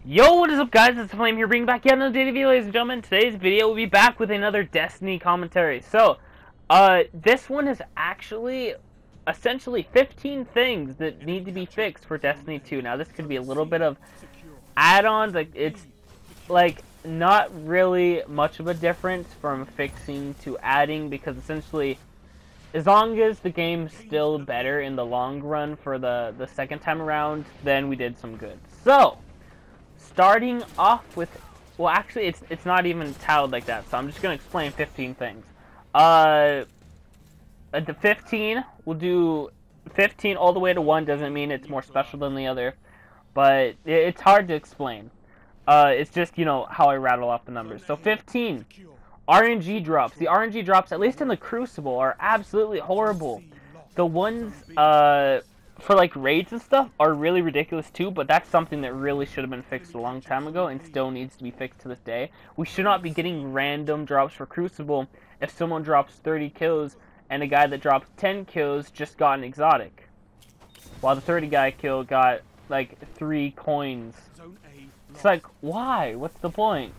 Yo, what is up, guys? It's Flame here, bringing back yet another daily video, ladies and gentlemen. Today's video will be back with another Destiny commentary. So, this one is actually essentially 15 things that need to be fixed for Destiny 2. Now, this could be a little bit of add-ons. Like, it's like not really much of a difference from fixing to adding, because essentially, as long as the game's still better in the long run for the second time around, then we did some good. So, starting off with, well, actually, it's not even titled like that, so I'm just gonna explain 15 things. The 15, we'll do 15 all the way to 1. Doesn't mean it's more special than the other, but it's hard to explain. It's just, you know, how I rattle off the numbers. So 15, RNG drops. The RNG drops, at least in the Crucible, are absolutely horrible. The ones, for like raids and stuff, are really ridiculous too, but that's something that really should have been fixed a long time ago and still needs to be fixed to this day. We should not be getting random drops for Crucible if someone drops 30 kills and a guy that drops 10 kills just got an exotic, while the 30 guy kill got like 3 coins. It's like, why? What's the point?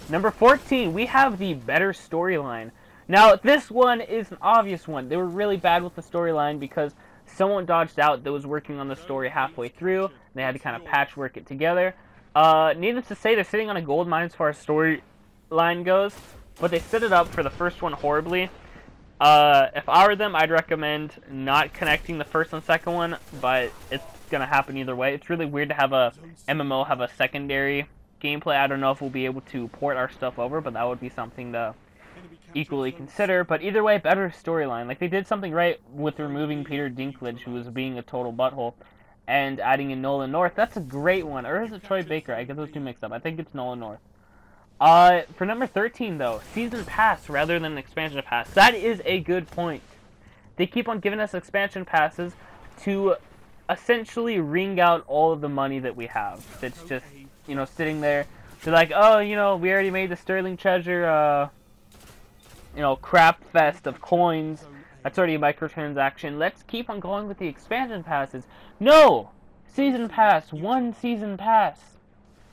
Number 14, we have the better storyline. Now, this one is an obvious one. They were really bad with the storyline because someone dodged out that was working on the story halfway through. They had to kind of patchwork it together. Needless to say, they're sitting on a gold mine as far as storyline goes, but they set it up for the first one horribly. If I were them, I'd recommend not connecting the first and second one, but it's gonna happen either way. It's really weird to have a MMO have a secondary gameplay. I don't know if we'll be able to port our stuff over, but that would be something to equally consider. But either way, better storyline. Like, they did something right with removing Peter Dinklage, who was being a total butthole, and adding in Nolan North. That's a great one. Or is it Troy Baker? I get those two mixed up. I think it's Nolan North. For number 13, though, Season Pass rather than Expansion Pass. That is a good point. They keep on giving us Expansion Passes to essentially wring out all of the money that we have. That's just, you know, sitting there. They're like, oh, you know, we already made the Sterling Treasure, you know, crap fest of coins. That's already a microtransaction. Let's keep on going with the expansion passes. No! Season Pass. One Season Pass.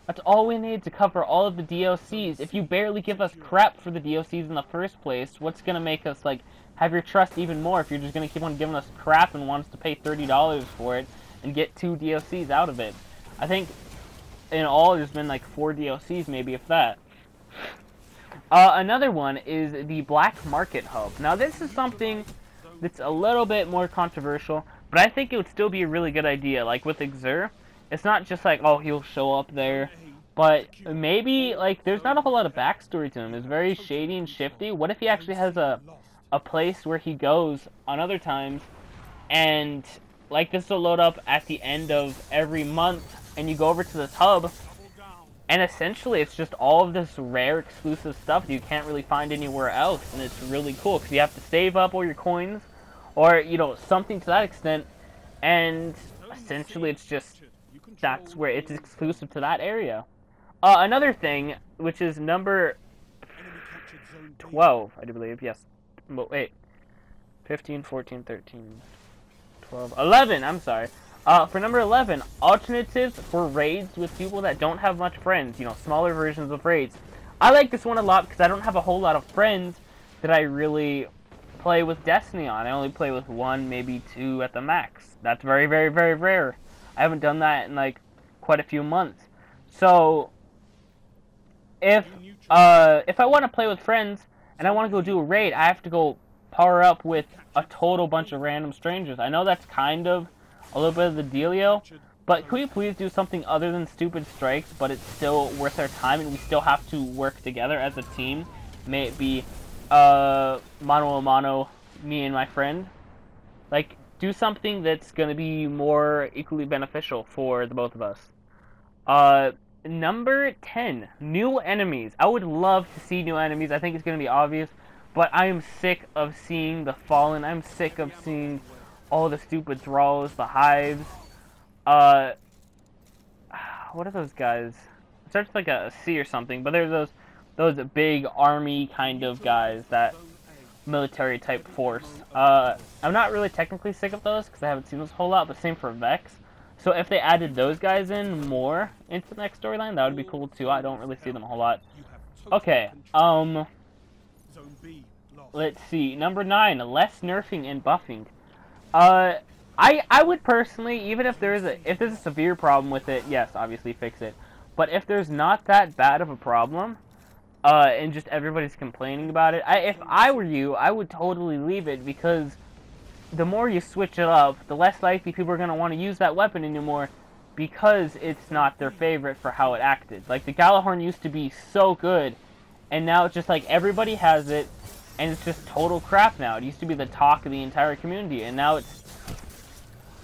That's all we need to cover all of the DLCs. If you barely give us crap for the DLCs in the first place, what's going to make us, like, have your trust even more if you're just going to keep on giving us crap and want us to pay $30 for it and get 2 DLCs out of it? I think in all there's been like 4 DLCs, maybe, if that. Another one is the Black Market Hub. Now, this is something that's a little bit more controversial, but I think it would still be a really good idea. Like with Xur, it's not just like, oh, he'll show up there, but maybe, like, there's not a whole lot of backstory to him. It's very shady and shifty. What if he actually has a place where he goes on other times, and, like, this will load up at the end of every month, and you go over to this hub, and essentially it's just all of this rare exclusive stuff that you can't really find anywhere else, and it's really cool, because you have to save up all your coins, or, you know, something to that extent, and essentially it's just, that's where it's exclusive to that area. Another thing, which is number 12, I do believe, yes. Wait, 15, 14, 13, 12, 11, I'm sorry. For number 11, alternatives for raids with people that don't have much friends, you know, smaller versions of raids. I like this one a lot because I don't have a whole lot of friends that I really play with Destiny on. I only play with 1, maybe 2 at the max. That's very, very, very rare. I haven't done that in, like, quite a few months. So, if I want to play with friends and I want to go do a raid, I have to go power up with a total bunch of random strangers. I know that's kind of a little bit of the dealio, but can we please do something other than stupid strikes, but it's still worth our time and we still have to work together as a team? May it be mano a mano, me and my friend. Like, do something that's going to be more equally beneficial for the both of us. Number 10, new enemies. I would love to see new enemies. I think it's going to be obvious, but I am sick of seeing the Fallen. I'm sick of seeing all the stupid thralls, the hives. What are those guys? It starts like a C or something, but there's those big army kind of guys, that military type force. I'm not really technically sick of those because I haven't seen those a whole lot, but same for Vex. So if they added those guys in more into the next storyline, that would be cool too. I don't really see them a whole lot. Okay, let's see. Number 9, less nerfing and buffing. I would personally, even if there's a severe problem with it, yes, obviously fix it. But if there's not that bad of a problem, and just everybody's complaining about it, if I were you, I would totally leave it, because the more you switch it up, the less likely people are going to want to use that weapon anymore, because it's not their favorite for how it acted. Like, the Gjallarhorn used to be so good, and now it's just like everybody has it, and it's just total crap now. It used to be the talk of the entire community, and now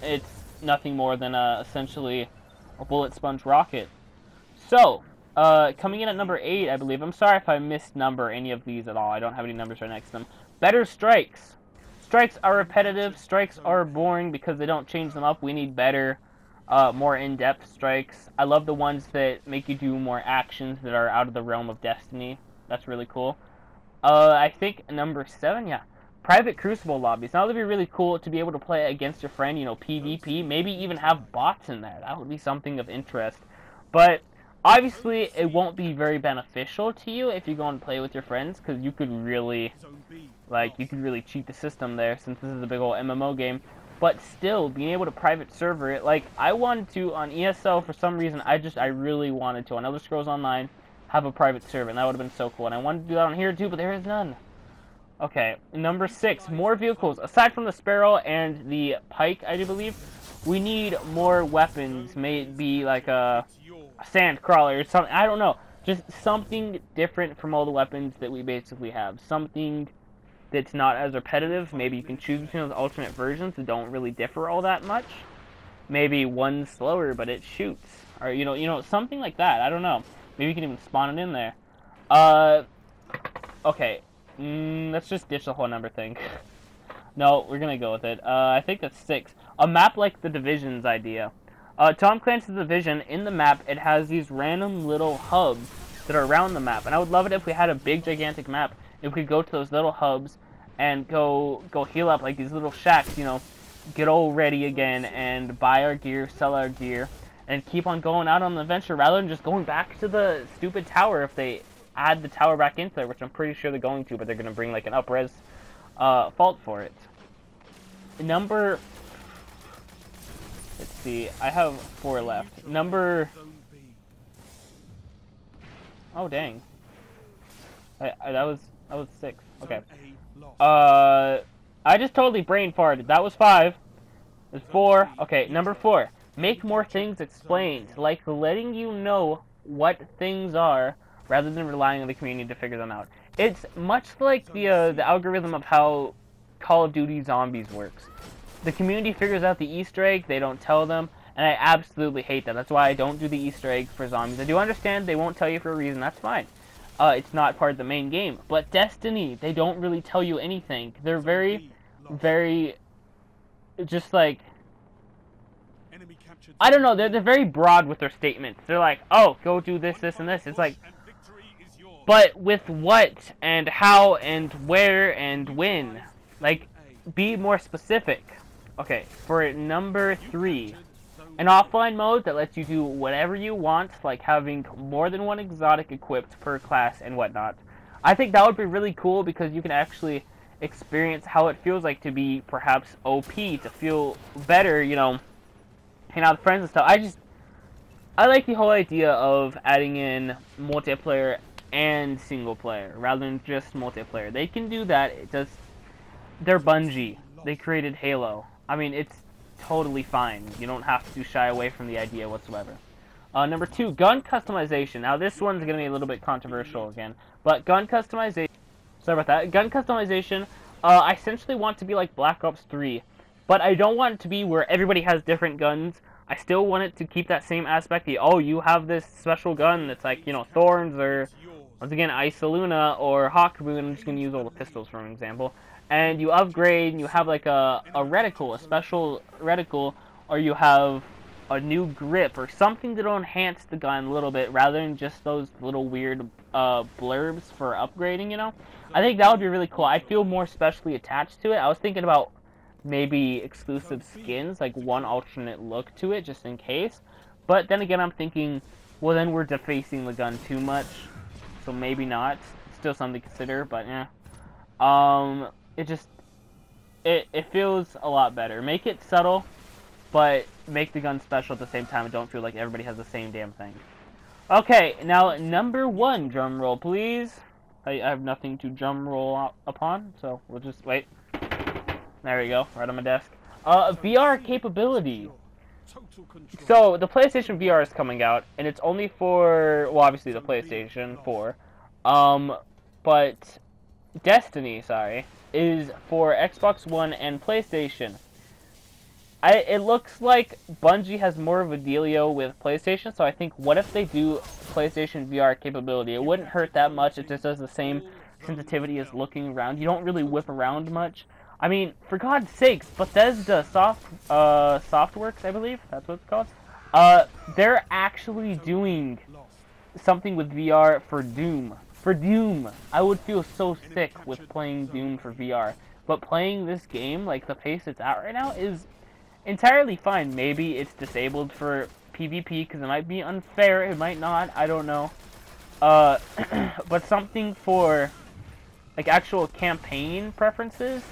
it's nothing more than essentially a bullet sponge rocket. So, coming in at number 8, I believe. I'm sorry if I misnumber any of these at all. I don't have any numbers right next to them. Better strikes. Strikes are repetitive. Strikes are boring because they don't change them up. We need better, more in-depth strikes. I love the ones that make you do more actions that are out of the realm of Destiny. That's really cool. I think number 7, yeah. Private Crucible lobbies. Now, that would be really cool to be able to play against your friend, you know, PvP. Maybe even have bots in there. That would be something of interest. But obviously, it won't be very beneficial to you if you go and play with your friends, because you could really, cheat the system there, since this is a big old MMO game. But still, being able to private server it, like, I wanted to, on ESO, for some reason, I really wanted to, on Elder Scrolls Online, have a private server, and that would have been so cool. And I wanted to do that on here, too, but there is none. Okay, number 6, more vehicles. Aside from the Sparrow and the Pike, I do believe, we need more weapons. May it be like a sand crawler or something. I don't know. Just something different from all the weapons that we basically have. Something that's not as repetitive. Maybe you can choose between those alternate versions that don't really differ all that much. Maybe one's slower, but it shoots. Or, you know, something like that. I don't know. Maybe you can even spawn it in there. Okay. Let's just ditch the whole number thing. No, we're gonna go with it. I think that's 6. A map like the Division's idea. Tom Clancy's Division, in the map, it has these random little hubs that are around the map. And I would love it if we had a big, gigantic map. If we could go to those little hubs and go heal up, like these little shacks, you know, get all ready again and buy our gear, sell our gear, and keep on going out on the adventure rather than just going back to the stupid tower if they add the tower back into there, which I'm pretty sure they're going to, but they're going to bring like an up-res fault for it. Number... Let's see, I have 4 left. Number... Oh, dang. That was 6. Okay. I just totally brain farted. That was 5. There's 4. Okay, number 4. Make more things explained, like letting you know what things are, rather than relying on the community to figure them out. It's much like the algorithm of how Call of Duty Zombies works. The community figures out the Easter egg, they don't tell them, and I absolutely hate that. That's why I don't do the Easter egg for Zombies. I do understand they won't tell you for a reason, that's fine. It's not part of the main game. But Destiny, they don't really tell you anything. They're very, very, just like, I don't know, they're very broad with their statements. They're like, oh, go do this, this, and this. It's like, but with what, and how, and where, and when? Like, be more specific. Okay, for number 3, an offline mode that lets you do whatever you want, like having more than one exotic equipped per class and whatnot. I think that would be really cool because you can actually experience how it feels like to be perhaps OP, to feel better, you know, hang out with friends and stuff. I like the whole idea of adding in multiplayer and single player rather than just multiplayer. They can do that. They're Bungie. They created Halo. I mean, it's totally fine. You don't have to shy away from the idea whatsoever. Number 2, gun customization. Now this one's going to be a little bit controversial again, but gun customization. Sorry about that. Gun customization. I essentially want to be like Black Ops 3, but I don't want it to be where everybody has different guns. I still want it to keep that same aspect. Oh, you have this special gun that's like, you know, Thorns or, once again, Isoluna or Hawkmoon. I'm just going to use all the pistols for an example. And you upgrade, and you have like a reticle, a special reticle, or you have a new grip, or something that'll enhance the gun a little bit, rather than just those little weird blurbs for upgrading, you know? I think that would be really cool. I feel more specially attached to it. I was thinking about maybe exclusive skins, like one alternate look to it, just in case. But then again, I'm thinking, well, then we're defacing the gun too much, so maybe not. Still something to consider, but yeah. It feels a lot better. Make it subtle, but make the gun special at the same time. And don't feel like everybody has the same damn thing. Okay, now number 1, drum roll, please. I have nothing to drum roll upon, so we'll just wait. There we go, right on my desk. VR capability. So the PlayStation VR is coming out, and it's only for, well, obviously the PlayStation 4. But Destiny, sorry, is for Xbox One and PlayStation. It looks like Bungie has more of a dealio with PlayStation, so I think what if they do PlayStation VR capability? It wouldn't hurt that much. It just does the same sensitivity as looking around. You don't really whip around much. I mean, for God's sakes, Bethesda Softworks, I believe that's what it's called. They're actually doing something with VR for Doom. For Doom, I would feel so sick with playing Doom for VR. But playing this game, like the pace it's at right now, is entirely fine. Maybe it's disabled for PvP because it might be unfair. It might not. I don't know. But something for like actual campaign preferences,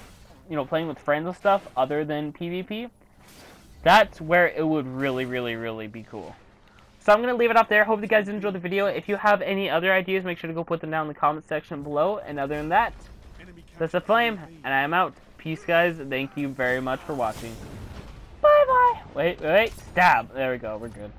you know, playing with friends and stuff other than PvP, that's where it would really, really, really be cool. So I'm going to leave it up there. Hope you guys enjoyed the video. If you have any other ideas, make sure to go put them down in the comment section below. And other than that, that's a flame, and I am out. Peace, guys. Thank you very much for watching. Bye-bye. Wait, stab. There we go. We're good.